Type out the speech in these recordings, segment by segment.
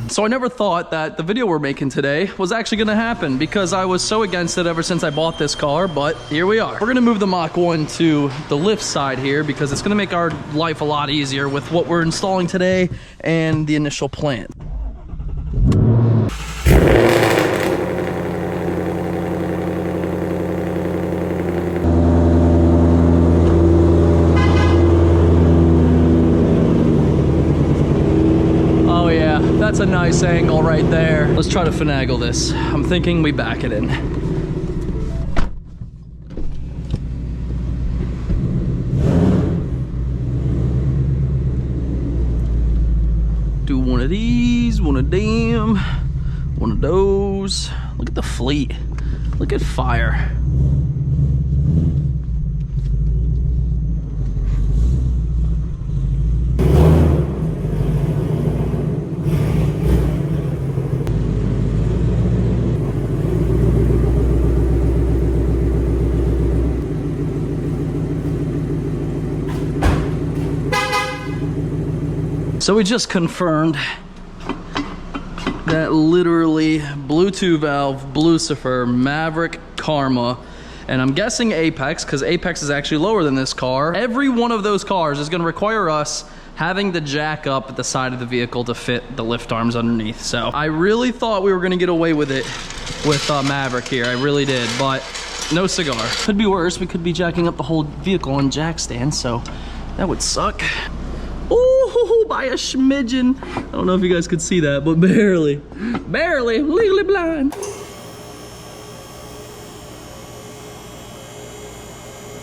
So I never thought that the video we're making today was actually gonna happen because I was so against it ever since I bought this car, but here we are. We're gonna move the Mach 1 to the lift side here because it's gonna make our life a lot easier with what we're installing today and the initial plan. That's a nice angle right there. Let's try to finagle this. I'm thinking we back it in. Do one of these, one of them, one of those. Look at the fleet. Look at fire. So we just confirmed that literally Bluetooth valve, Lucifer, Maverick, Karma, and I'm guessing Apex, because Apex is actually lower than this car. Every one of those cars is gonna require us having the jack up at the side of the vehicle to fit the lift arms underneath. So I really thought we were gonna get away with it with Maverick here, I really did, but no cigar. Could be worse, we could be jacking up the whole vehicle on jack stand, so that would suck. Ooh, by a smidgen. I don't know if you guys could see that, but barely, legally blind.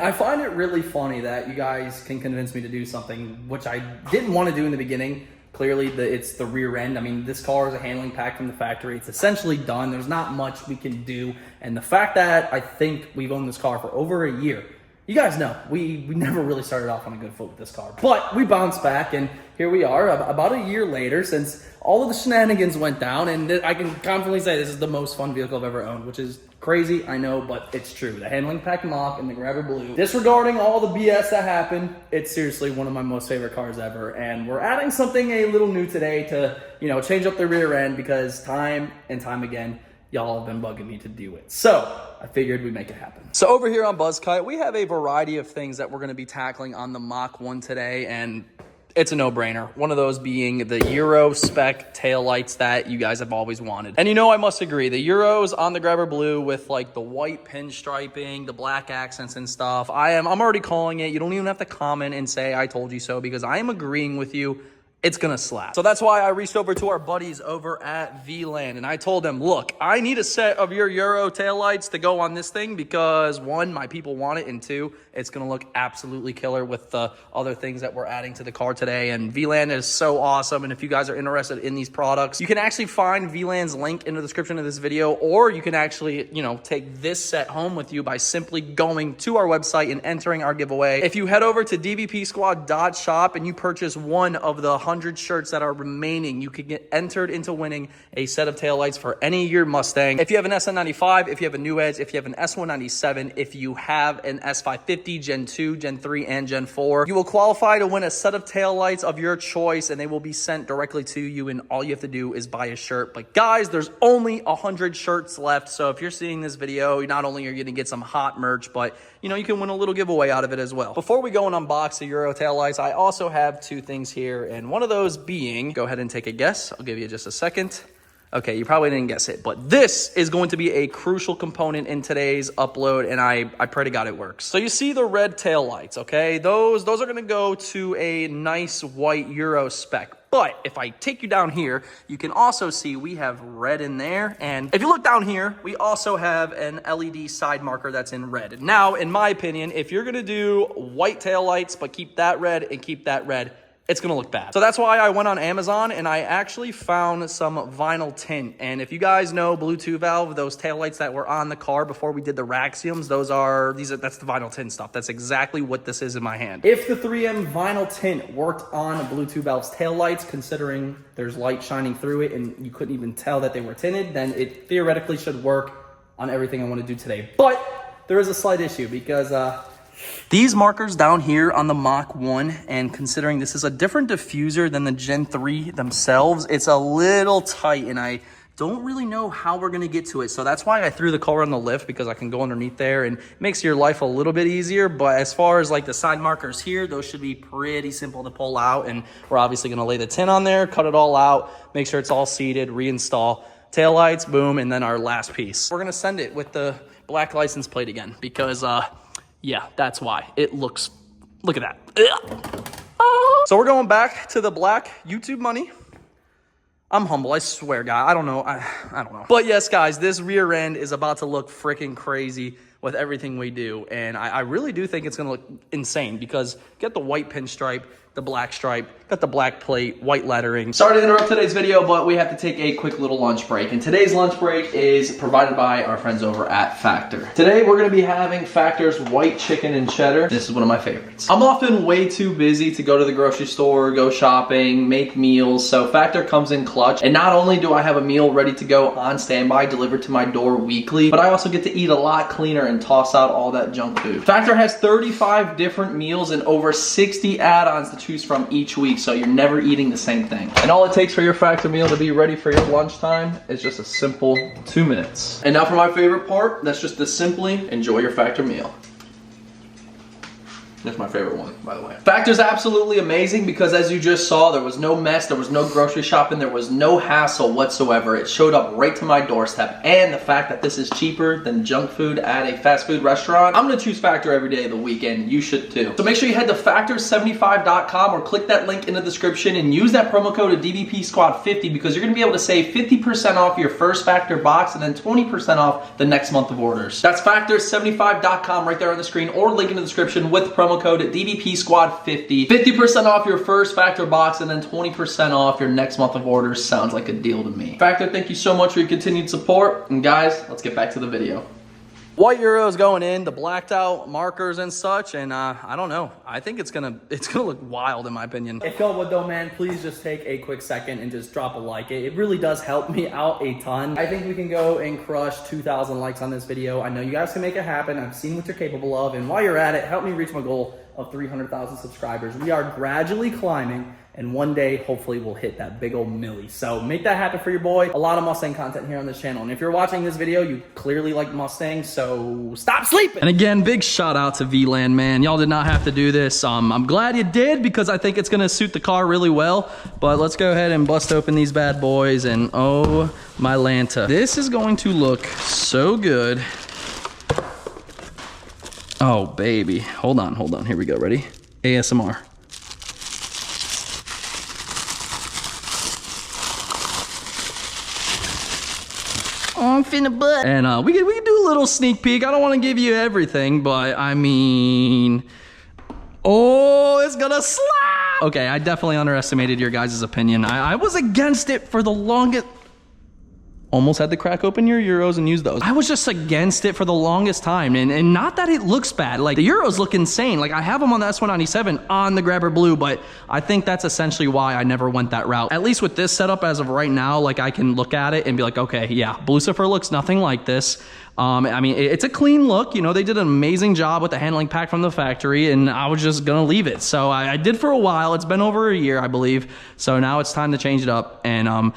I find it really funny that you guys can convince me to do something which I didn't want to do in the beginning. Clearly, it's the rear end. I mean, this car is a handling pack from the factory. It's essentially done. There's not much we can do. And the fact that I think we've owned this car for over a year, you guys know, we never really started off on a good foot with this car, but we bounced back and here we are about a year later since all of the shenanigans went down, and I can confidently say this is the most fun vehicle I've ever owned, which is crazy, I know, but it's true. The handling pack Mach and the Grabber Blue, disregarding all the BS that happened, it's seriously one of my most favorite cars ever, and we're adding something a little new today to, you know, change up the rear end because time and time again, y'all have been bugging me to do it. So I figured we'd make it happen. So over here on BuzzKite, we have a variety of things that we're gonna be tackling on the Mach 1 today, and it's a no-brainer. One of those being the Euro spec taillights that you guys have always wanted. And you know, I must agree, the Euros on the Grabber Blue with like the white pinstriping, the black accents and stuff, I'm already calling it. You don't even have to comment and say I told you so, because I am agreeing with you. It's gonna slap. So that's why I reached over to our buddies over at VLAN and I told them, look, I need a set of your Euro taillights to go on this thing because one, my people want it, and two, it's gonna look absolutely killer with the other things that we're adding to the car today. And VLAN is so awesome. And if you guys are interested in these products, you can actually find VLAN's link in the description of this video, or you can actually, you know, take this set home with you by simply going to our website and entering our giveaway. If you head over to dvpsquad.shop and you purchase one of the 100 shirts that are remaining, you could get entered into winning a set of taillights for any year Mustang. If you have an SN95, if you have a New Edge, if you have an S197, if you have an S550, Gen 2, Gen 3, and Gen 4, you will qualify to win a set of taillights of your choice, and they will be sent directly to you, and all you have to do is buy a shirt. But guys, there's only 100 shirts left, so if you're seeing this video, not only are you gonna get some hot merch, but you know, you can win a little giveaway out of it as well. Before we go and unbox the Euro taillights, I also have two things here, and one of those being, go ahead and take a guess. I'll give you just a second. Okay, you probably didn't guess it, but this is going to be a crucial component in today's upload, and I pray to God it works. So you see the red taillights, okay? Those are gonna go to a nice white Euro spec. But if I take you down here, you can also see we have red in there. And if you look down here, we also have an LED side marker that's in red. Now, in my opinion, if you're gonna do white taillights, but keep that red and keep that red, it's gonna look bad. So that's why I went on Amazon and I actually found some vinyl tint. And if you guys know Bluetooth valve, those taillights that were on the car before we did the Raxiums, that's the vinyl tint stuff. That's exactly what this is in my hand. If the 3M vinyl tint worked on Bluetooth valve's taillights, considering there's light shining through it and you couldn't even tell that they were tinted, then it theoretically should work on everything I want to do today. But there is a slight issue because these markers down here on the Mach 1, and considering this is a different diffuser than the Gen 3 themselves, it's a little tight, and I don't really know how we're gonna get to it. So that's why I threw the car on the lift, because I can go underneath there and it makes your life a little bit easier. But as far as like the side markers here, those should be pretty simple to pull out. And we're obviously gonna lay the tint on there, cut it all out, make sure it's all seated, reinstall taillights, boom, and then our last piece. We're gonna send it with the black license plate again, because yeah, that's why. It looks, look at that. So we're going back to the black YouTube money. I'm humble, I swear, guy. I don't know. I don't know. But yes, guys, this rear end is about to look freaking crazy with everything we do. And I really do think it's going to look insane, because get the white pinstripe, the black stripe, got the black plate, white lettering. Sorry to interrupt today's video, but we have to take a quick little lunch break. And today's lunch break is provided by our friends over at Factor. Today, we're gonna be having Factor's white chicken and cheddar. This is one of my favorites. I'm often way too busy to go to the grocery store, go shopping, make meals, so Factor comes in clutch. And not only do I have a meal ready to go on standby, delivered to my door weekly, but I also get to eat a lot cleaner and toss out all that junk food. Factor has 35 different meals and over 60 add-ons to choose from each week, so you're never eating the same thing. And all it takes for your Factor meal to be ready for your lunchtime is just a simple 2 minutes. And now for my favorite part, that's just to simply enjoy your Factor meal. That's my favorite one, by the way. Factor's absolutely amazing, because as you just saw, there was no mess, there was no grocery shopping, there was no hassle whatsoever. It showed up right to my doorstep. And the fact that this is cheaper than junk food at a fast food restaurant, I'm gonna choose Factor every day of the week, and you should too. So make sure you head to factor75.com or click that link in the description and use that promo code of DBP Squad 50, because you're gonna be able to save 50% off your first Factor box and then 20% off the next month of orders. That's factor75.com right there on the screen, or link in the description with promo code DBP Squad 50. 50% off your first Factor box and then 20% off your next month of orders. Sounds like a deal to me. Factor, thank you so much for your continued support. And guys, let's get back to the video. White Euros going in, the blacked out markers and such, and I don't know. I think it's gonna look wild in my opinion. If y'all would though, man, please just take a quick second and just drop a like. It really does help me out a ton. I think we can go and crush 2,000 likes on this video. I know you guys can make it happen. I've seen what you're capable of, and while you're at it, help me reach my goal of 300,000 subscribers. We are gradually climbing, and one day, hopefully, we'll hit that big old milli. So make that happen for your boy. A lot of Mustang content here on this channel. And if you're watching this video, you clearly like Mustangs, so stop sleeping. And again, big shout out to VLAN, man. Y'all did not have to do this. I'm glad you did, because I think it's gonna suit the car really well. But let's go ahead and bust open these bad boys, and oh my Lanta. This is going to look so good. Oh, baby. Hold on. Here we go. Ready? ASMR. Oh, I'm finna butt. And we can do a little sneak peek. I don't want to give you everything, but I mean, oh, it's gonna slap. Okay, I definitely underestimated your guys' opinion. I was against it for the longest. Almost had to crack open your Euros and use those. I was just against it for the longest time, and not that it looks bad. Like, the Euros look insane. Like, I have them on the S197 on the Grabber Blue, but I think that's essentially why I never went that route. At least with this setup as of right now, like, I can look at it and be like, okay, yeah, Blucifer looks nothing like this. I mean, it's a clean look. You know, they did an amazing job with the handling pack from the factory, and I was just gonna leave it. So I did for a while. It's been over a year, I believe. So now it's time to change it up, and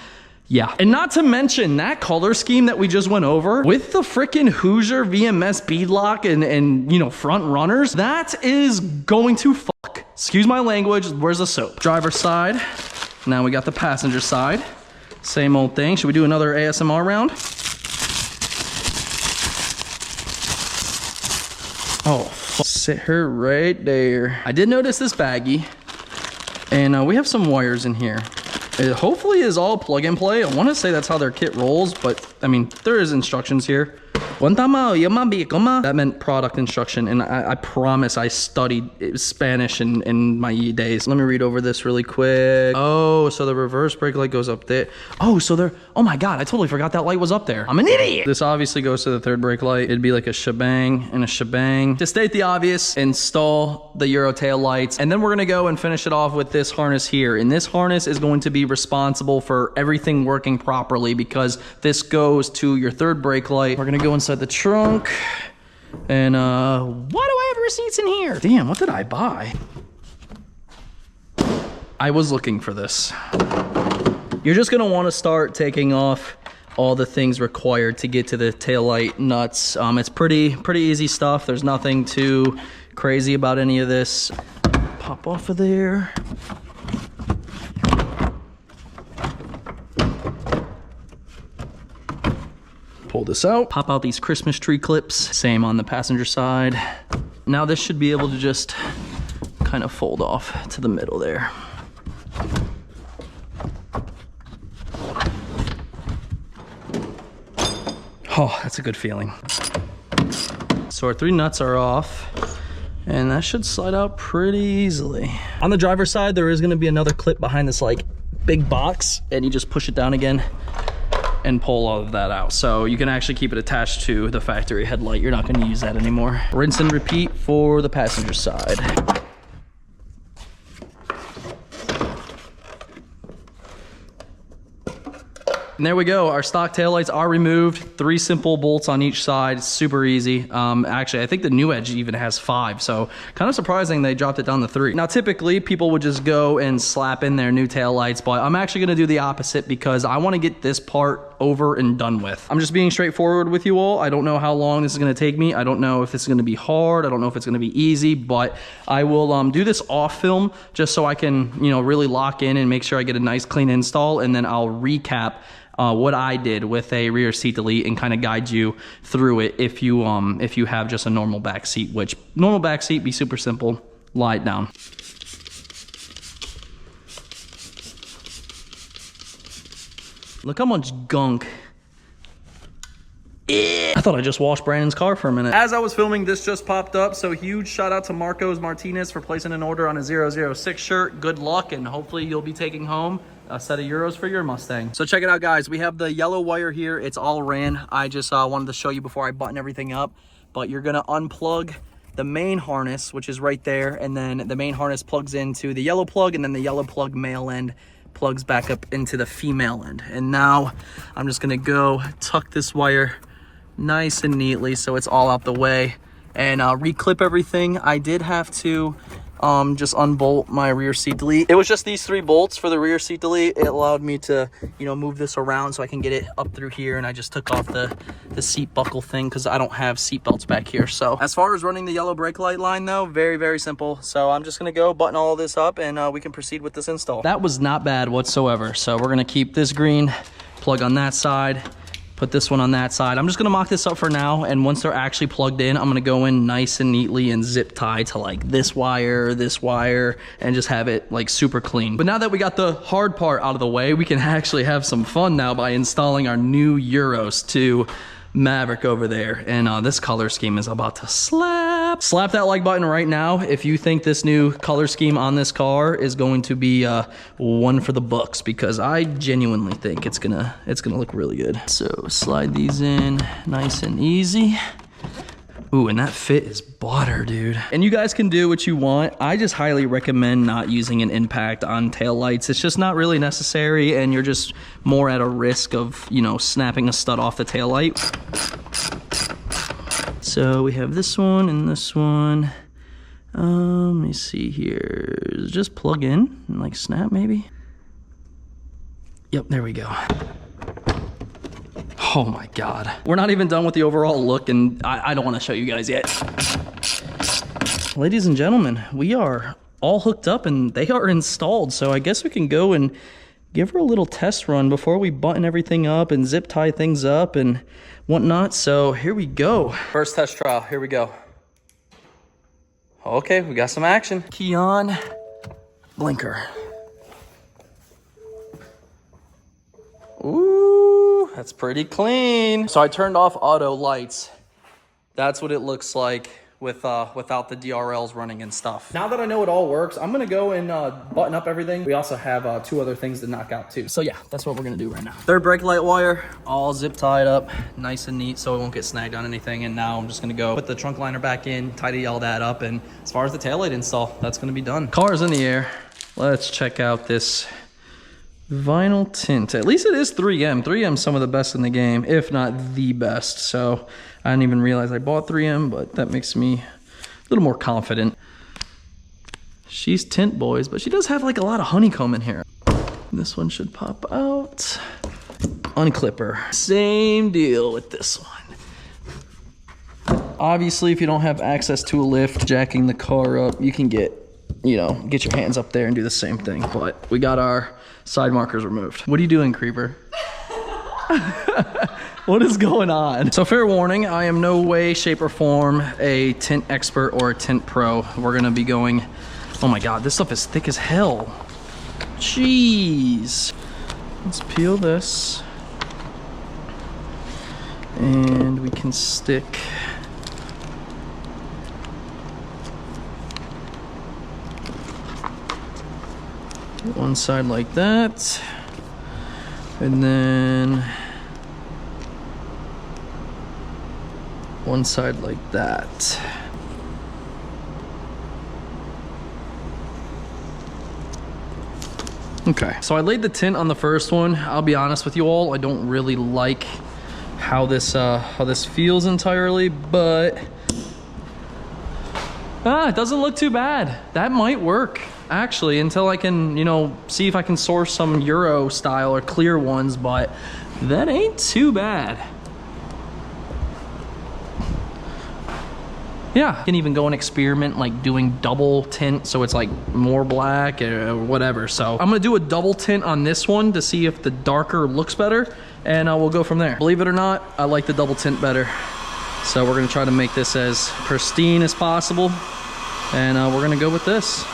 yeah, and not to mention that color scheme that we just went over with the freaking Hoosier VMS beadlock and you know, front runners, that is going to fuck. Excuse my language, where's the soap? Driver side, now we got the passenger side. Same old thing. Should we do another ASMR round? Oh, fuck. Sit her right there. I did notice this baggie, and we have some wires in here. It hopefully is all plug and play. I want to say that's how their kit rolls, but I mean, there is instructions here. That meant product instruction, and I promise I studied Spanish in my days. Let me read over this really quick. Oh, so the reverse brake light goes up there. Oh, so there, oh my God, I totally forgot that light was up there. I'm an idiot. This obviously goes to the third brake light. It'd be like a shebang and a shebang. To state the obvious, install the Euro tail lights, and then we're gonna go and finish it off with this harness here. And this harness is going to be responsible for everything working properly, because this goes to your third brake light. We're gonna go inside the trunk, and why do I have receipts in here. Damn, what did I buy? I was looking for this. You're just gonna wanna start taking off all the things required to get to the taillight nuts. It's pretty easy stuff. There's nothing too crazy about any of this. Pop off of there. Pull this out, pop out these Christmas tree clips. Same on the passenger side. Now this should be able to just kind of fold off to the middle there. Oh, that's a good feeling. So our 3 nuts are off, and that should slide out pretty easily. On the driver's side, there is gonna be another clip behind this like big box, and you just push it down again and pull all of that out. So you can actually keep it attached to the factory headlight. You're not gonna use that anymore. Rinse and repeat for the passenger side. And there we go, our stock taillights are removed. 3 simple bolts on each side, super easy. Actually, I think the new Edge even has 5, so kind of surprising they dropped it down to 3. Now, typically, people would just go and slap in their new taillights, but I'm actually gonna do the opposite because I wanna get this part over and done with. I'm just being straightforward with you all. I don't know how long this is gonna take me. I don't know if this is gonna be hard. I don't know if it's gonna be easy, but I will do this off film just so I can, you know, really lock in and make sure I get a nice clean install, and then I'll recap what I did with a rear seat delete and kind of guide you through it if you have just a normal back seat, which normal back seat be super simple. Lie it down. Look how much gunk. I thought I just washed Brandon's car for a minute. As I was filming, this just popped up, so huge shout out to Marcos Martinez for placing an order on a 006 shirt. Good luck, and hopefully you'll be taking home a set of euros for your Mustang. So check it out, guys. We have the yellow wire here. It's all ran. I just wanted to show you before I button everything up, but you're gonna unplug the main harness, which is right there, and then the main harness plugs into the yellow plug, and then the yellow plug male end plugs back up into the female end. And now I'm just gonna go tuck this wire nice and neatly so it's all out the way and reclip everything. I did have to just unbolt my rear seat delete. It was just these 3 bolts for the rear seat delete. It allowed me to, you know, move this around so I can get it up through here, and I just took off the seat buckle thing because I don't have seat belts back here. So as far as running the yellow brake light line though, very, very simple. So I'm just gonna go button all of this up and we can proceed with this install. That was not bad whatsoever. So we're gonna keep this green plug on that side, put this one on that side. I'm just gonna mock this up for now, and once they're actually plugged in, I'm gonna go in nice and neatly and zip tie to like this wire, and just have it like super clean. But now that we got the hard part out of the way, we can actually have some fun now by installing our new Euros 2 Maverick over there. And this color scheme is about to slap. Slap that like button right now if you think this new color scheme on this car is going to be one for the books, because I genuinely think it's gonna look really good. So slide these in nice and easy. Ooh, and that fit is butter, dude. And you guys can do what you want. I just highly recommend not using an impact on taillights. It's just not really necessary, and you're just more at a risk of, you know, snapping a stud off the taillight. So we have this one and this one. Let me see here. Just plug in and like snap maybe. Yep, there we go. Oh my God. We're not even done with the overall look, and I don't want to show you guys yet. Ladies and gentlemen, we are all hooked up and they are installed. So I guess we can go and give her a little test run before we button everything up and zip tie things up and whatnot. So here we go. First test trial, here we go. Okay, we got some action. Key on, blinker. Ooh, that's pretty clean. So I turned off auto lights. That's what it looks like without the DRLs running and stuff. Now that I know it all works, I'm gonna go and button up everything. We also have 2 other things to knock out too. So yeah, that's what we're gonna do right now. Third brake light wire, all zip tied up, nice and neat so it won't get snagged on anything. And now I'm just gonna go put the trunk liner back in, tidy all that up. And as far as the taillight install, that's gonna be done. Car's in the air. Let's check out this vinyl tint. At least it is 3M. 3M's some of the best in the game, if not the best. So I didn't even realize I bought 3M, but that makes me little more confident. She's tint, boys, but she does have like a lot of honeycomb in here. This one should pop out. Unclip her. Same deal with this one. Obviously, if you don't have access to a lift, jacking the car up, you can get your hands up there and do the same thing. But we got our side markers removed. What are you doing, Creeper? What is going on? So fair warning, I am no way, shape, or form a tint expert or a tint pro. We're gonna be going, oh my God, this stuff is thick as hell. Jeez. Let's peel this. And we can stick one side like that. And then one side like that. Okay, so I laid the tint on the first one. I'll be honest with you all, I don't really like how this feels entirely, but it doesn't look too bad. That might work actually, until I can, see if I can source some Euro style or clear ones, but that ain't too bad. Yeah, you can even go and experiment like doing double tint so it's like more black or whatever. So I'm gonna do a double tint on this one to see if the darker looks better, and we'll go from there. Believe it or not, I like the double tint better. So we're gonna try to make this as pristine as possible, and we're gonna go with this.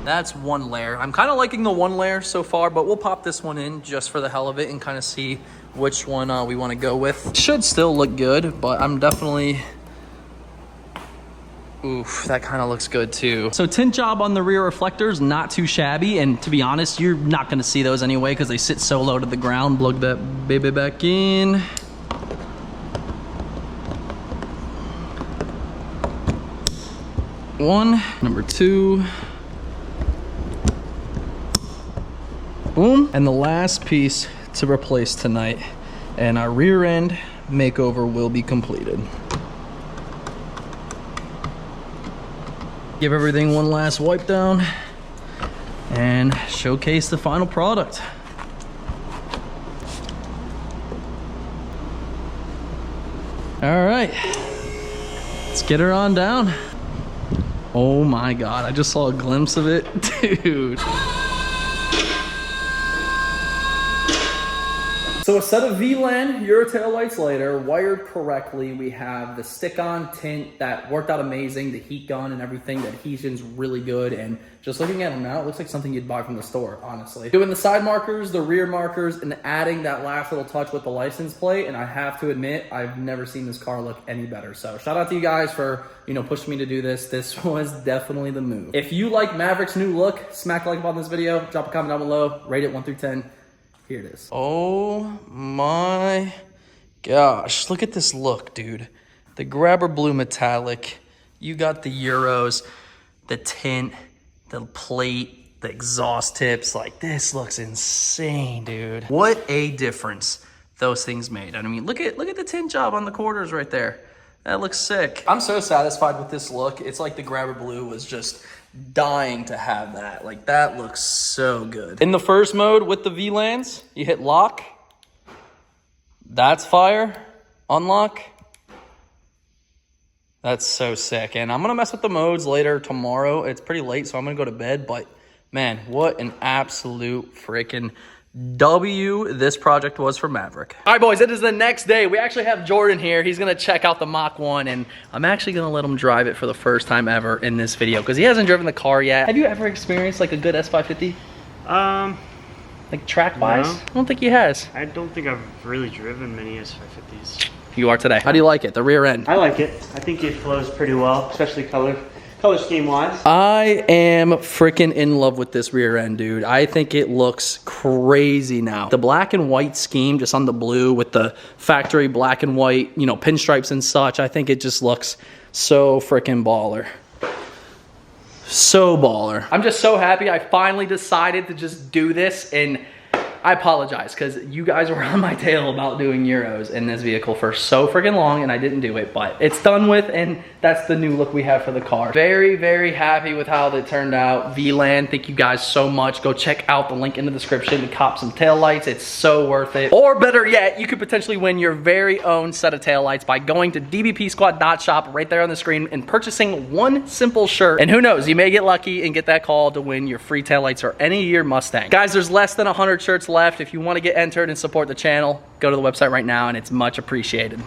That's one layer. I'm kind of liking the one layer so far, but we'll pop this one in just for the hell of it and kind of see which one we want to go with. Should still look good, but I'm definitely... Oof, that kind of looks good too. So tint job on the rear reflectors, not too shabby. And to be honest, you're not going to see those anyway because they sit so low to the ground. Plug that baby back in. One, number two. Boom. And the last piece to replace tonight, and our rear end makeover will be completed. Give everything one last wipe down and showcase the final product. All right, let's get her on down. Oh my God, I just saw a glimpse of it, dude. So a set of VLAN Euro taillights later, wired correctly. We have the stick-on tint that worked out amazing, the heat gun and everything. The adhesion's really good, and just looking at them now, it looks like something you'd buy from the store, honestly. Doing the side markers, the rear markers, and adding that last little touch with the license plate, and I have to admit, I've never seen this car look any better. So shout out to you guys for, pushing me to do this. This was definitely the move. If you like Maverick's new look, smack a like on this video, drop a comment down below, rate it 1 through 10. Here it is. Oh my gosh. Look at this look, dude. The grabber blue metallic. You got the Euros, the tint, the plate, the exhaust tips. Like, this looks insane, dude. What a difference those things made. I mean, look at the tint job on the quarters right there. That looks sick. I'm so satisfied with this look. It's like the grabber blue was just dying to have that. Like, that looks so good. In the first mode with the VLANs, you hit lock. That's fire. Unlock. That's so sick. And I'm gonna mess with the modes later tomorrow. It's pretty late, so I'm gonna go to bed, but man, what an absolute freaking W this project was for Maverick. All right, boys, it is the next day. We actually have Jordan here. He's gonna check out the Mach 1, and I'm actually gonna let him drive it for the first time ever in this video because he hasn't driven the car yet. Have you ever experienced like a good S550? Like track-wise? No. I don't think he has. I don't think I've really driven many S550s. You are today. How do you like it, the rear end? I like it. I think it flows pretty well, especially color color scheme wise. I am freaking in love with this rear end, dude. I think it looks crazy now. The black and white scheme just on the blue with the factory black and white, you know, pinstripes and such. I think it just looks so freaking baller. So baller. I'm just so happy I finally decided to just do this, and I apologize because you guys were on my tail about doing Euros in this vehicle for so freaking long, and I didn't do it, but it's done with, and that's the new look we have for the car. Very, very happy with how it turned out. VLAN, thank you guys so much. Go check out the link in the description to cop some taillights. It's so worth it. Or better yet, you could potentially win your very own set of taillights by going to dbpsquad.shop right there on the screen and purchasing one simple shirt. And who knows, you may get lucky and get that call to win your free taillights or any year Mustang. Guys, there's less than 100 shirts left. If you want to get entered and support the channel, go to the website right now, and it's much appreciated.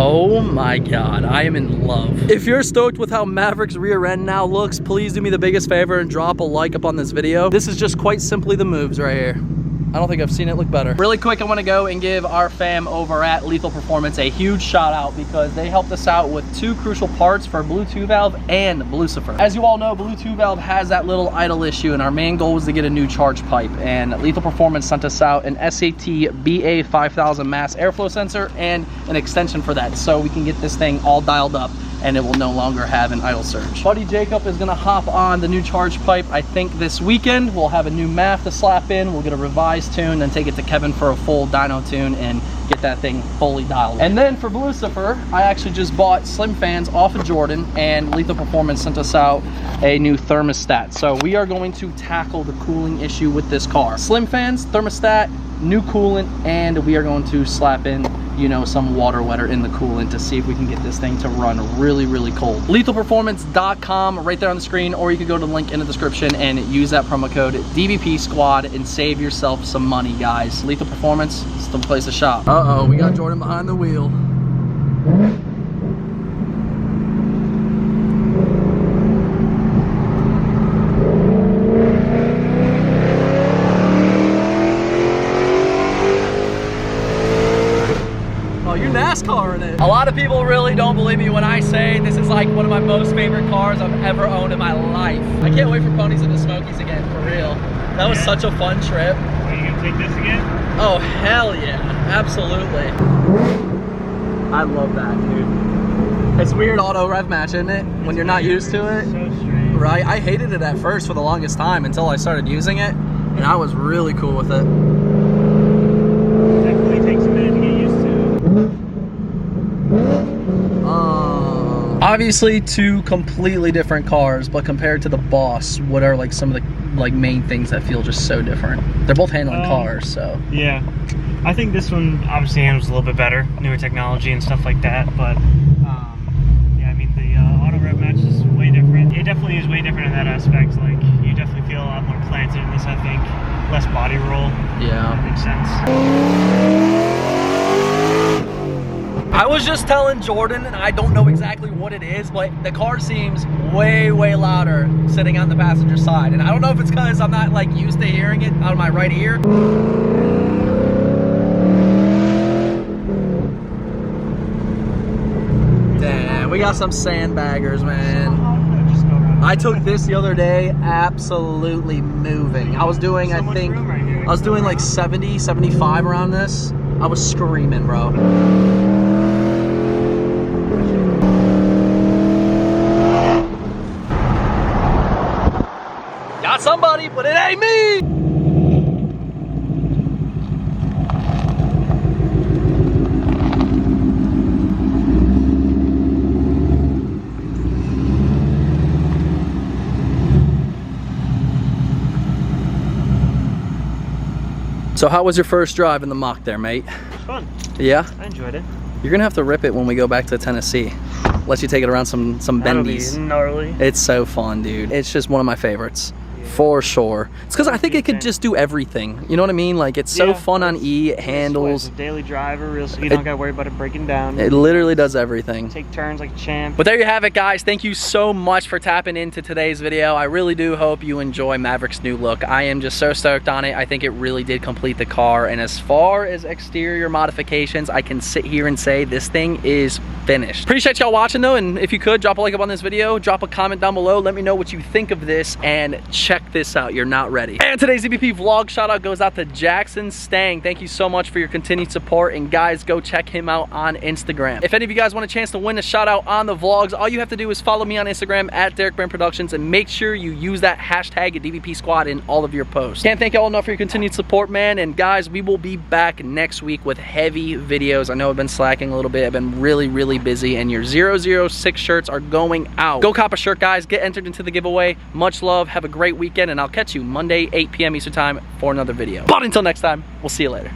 Oh my God, I am in love. If you're stoked with how Maverick's rear end now looks, please do me the biggest favor and drop a like up on this video. This is just quite simply the moves right here. I don't think I've seen it look better. Really quick, I want to go and give our fam over at Lethal Performance a huge shout out because they helped us out with two crucial parts for Blue 2 valve and Lucifer. As you all know, Blue 2 valve has that little idle issue, and our main goal was to get a new charge pipe, and Lethal Performance sent us out an SAT BA 5000 mass airflow sensor and an extension for that, so we can get this thing all dialed up and it will no longer have an idle surge. Buddy Jacob is gonna hop on the new charge pipe, I think this weekend. We'll have a new MAF to slap in, we'll get a revised tune, then take it to Kevin for a full dyno tune and get that thing fully dialed. And then for Lucifer, I actually just bought slim fans off of Jordan, and Lethal Performance sent us out a new thermostat. So we are going to tackle the cooling issue with this car. Slim fans, thermostat, new coolant, and we are going to slap in, you know, some water wetter in the coolant to see if we can get this thing to run really, really cold. LethalPerformance.com right there on the screen, or you can go to the link in the description and use that promo code DBP Squad and save yourself some money, guys. Lethal Performance is the place to shop. Uh-oh, we got Jordan behind the wheel. NASCAR in it. A lot of people really don't believe me when I say this is like one of my most favorite cars I've ever owned in my life. I can't wait for Ponies in the Smokies again, for real. That was such a fun trip. Are you gonna take this again? Oh, hell yeah. Absolutely. I love that, dude. It's weird auto rev match, isn't it? When you're not used to it. So strange. Right? I hated it at first for the longest time until I started using it, and I was really cool with it. Definitely takes a minute to get used to. Obviously two completely different cars, but compared to the Boss, what are like some of the like main things that feel just so different? They're both handling cars, so. Yeah, I think this one obviously handles a little bit better, newer technology and stuff like that, but yeah, I mean the auto rev match is way different. It definitely is way different in that aspect. Like, you definitely feel a lot more planted in this, I think. Less body roll. Yeah. That makes sense. I was just telling Jordan, and I don't know exactly what it is, but the car seems way, way louder sitting on the passenger side. And I don't know if it's because I'm not like used to hearing it out of my right ear. Damn, we got some sandbaggers, man. I took this the other day, absolutely moving. I was doing, I think, I was doing like 70, 75 around this. I was screaming, bro. Got somebody, but it ain't me! So how was your first drive in the Mach there, mate? It was fun. Yeah? I enjoyed it. You're gonna have to rip it when we go back to Tennessee. Let you take it around some That'll be bendies. gnarly. It's so fun, dude. It's just one of my favorites. Yeah. For sure. It's because I think it could just do everything. You know what I mean? Like, it's so fun on E. It handles. It's a daily driver, real, so you don't got to worry about it breaking down. It literally does everything. Take turns like a champ. But there you have it, guys. Thank you so much for tapping into today's video. I really do hope you enjoy Maverick's new look. I am just so stoked on it. I think it really did complete the car. And as far as exterior modifications, I can sit here and say this thing is finished. Appreciate y'all watching though, and if you could, drop a like up on this video, drop a comment down below, let me know what you think of this, and check this out, you're not ready. And today's EBP vlog shout out goes out to Jackson Stang. Thank you so much for your continued support, and guys, go check him out on Instagram. If any of you guys want a chance to win a shout out on the vlogs, all you have to do is follow me on Instagram at Derek Brand Productions, and make sure you use that hashtag DVP Squad in all of your posts. Can't thank y'all enough for your continued support, man. And guys, we will be back next week with heavy videos. I know I've been slacking a little bit. I've been really busy, and your 006 shirts are going out. Go cop a shirt, guys. Get entered into the giveaway. Much love. Have a great weekend, and I'll catch you Monday, 8 p.m. Eastern Time for another video. But until next time, we'll see you later.